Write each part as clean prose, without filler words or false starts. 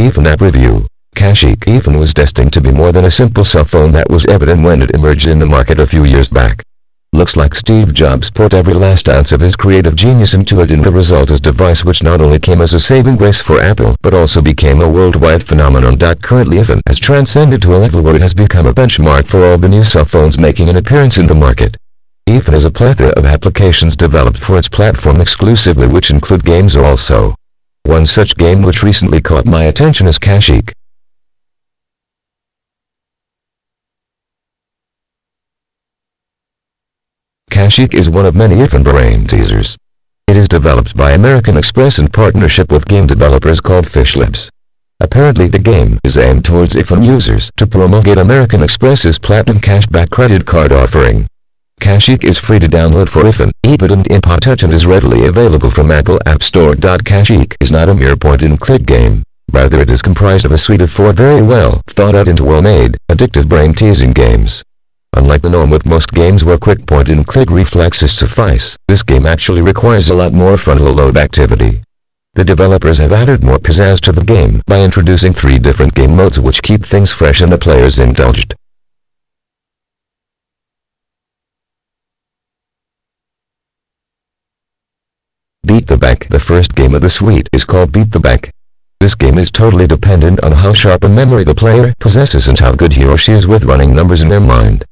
iPhone app review. Kashyyyk iPhone was destined to be more than a simple cell phone. That was evident when it emerged in the market a few years back. Looks like Steve Jobs put every last ounce of his creative genius into it, and the result is a device which not only came as a saving grace for Apple, but also became a worldwide phenomenon. Currently iPhone has transcended to a level where it has become a benchmark for all the new cell phones making an appearance in the market. iPhone has a plethora of applications developed for its platform exclusively, which include games also. One such game which recently caught my attention is Kashyyyk. Kashyyyk is one of many iPhone brain teasers. It is developed by American Express in partnership with game developers called Fishlabs. Apparently the game is aimed towards iPhone users to promulgate American Express's Platinum Cashback credit card offering. Kashyyyk is free to download for iPhone, iPad and iPod Touch and is readily available from Apple App Store. Kashyyyk is not a mere point-and-click game. Rather, it is comprised of a suite of 4 very well thought-out and well-made, addictive brain-teasing games. Unlike the norm with most games where quick point-and-click reflexes suffice, this game actually requires a lot more frontal-lobe activity. The developers have added more pizzazz to the game by introducing 3 different game modes which keep things fresh and the players indulged. Beat the Bank. The first game of the suite is called Beat the Bank. This game is totally dependent on how sharp a memory the player possesses and how good he or she is with running numbers in their mind.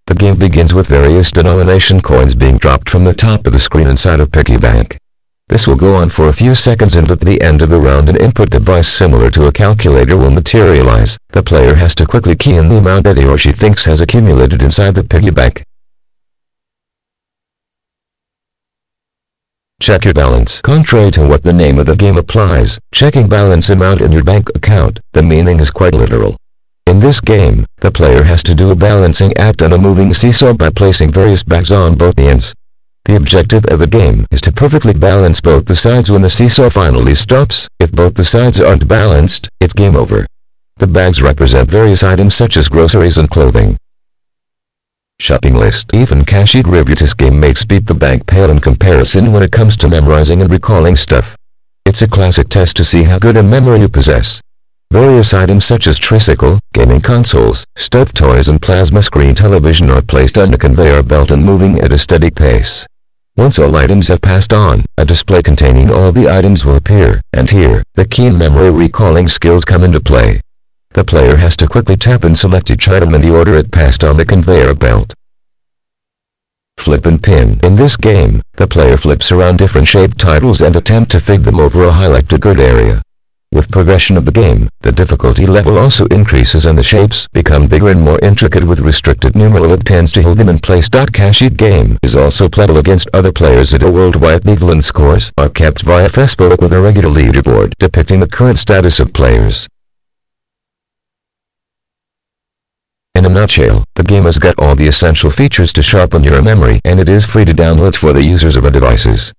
The game begins with various denomination coins being dropped from the top of the screen inside a piggy bank. This will go on for a few seconds, and at the end of the round an input device similar to a calculator will materialize. The player has to quickly key in the amount that he or she thinks has accumulated inside the piggy bank. Check your balance. Contrary to what the name of the game implies, checking balance amount in your bank account, the meaning is quite literal. In this game, the player has to do a balancing act on a moving seesaw by placing various bags on both ends. The objective of the game is to perfectly balance both the sides. When the seesaw finally stops, if both the sides aren't balanced, it's game over. The bags represent various items such as groceries and clothing. Shopping list. Even Kashyyyk review. This game makes Beat the Bank pale in comparison when it comes to memorizing and recalling stuff. It's a classic test to see how good a memory you possess. Various items such as tricycle, gaming consoles, stuffed toys and plasma screen television are placed on a conveyor belt and moving at a steady pace. Once all items have passed on, a display containing all the items will appear, and here, the keen memory recalling skills come into play. The player has to quickly tap and select each item in the order it passed on the conveyor belt. Flip and pin. In this game, the player flips around different shaped titles and attempt to fit them over a highlighted grid area. With progression of the game, the difficulty level also increases and the shapes become bigger and more intricate with restricted numeral pins to hold them in place. Kashyyyk game is also playable against other players at a worldwide level, and scores are kept via Facebook with a regular leaderboard depicting the current status of players. In a nutshell, the game has got all the essential features to sharpen your memory, and it is free to download for the users of the devices.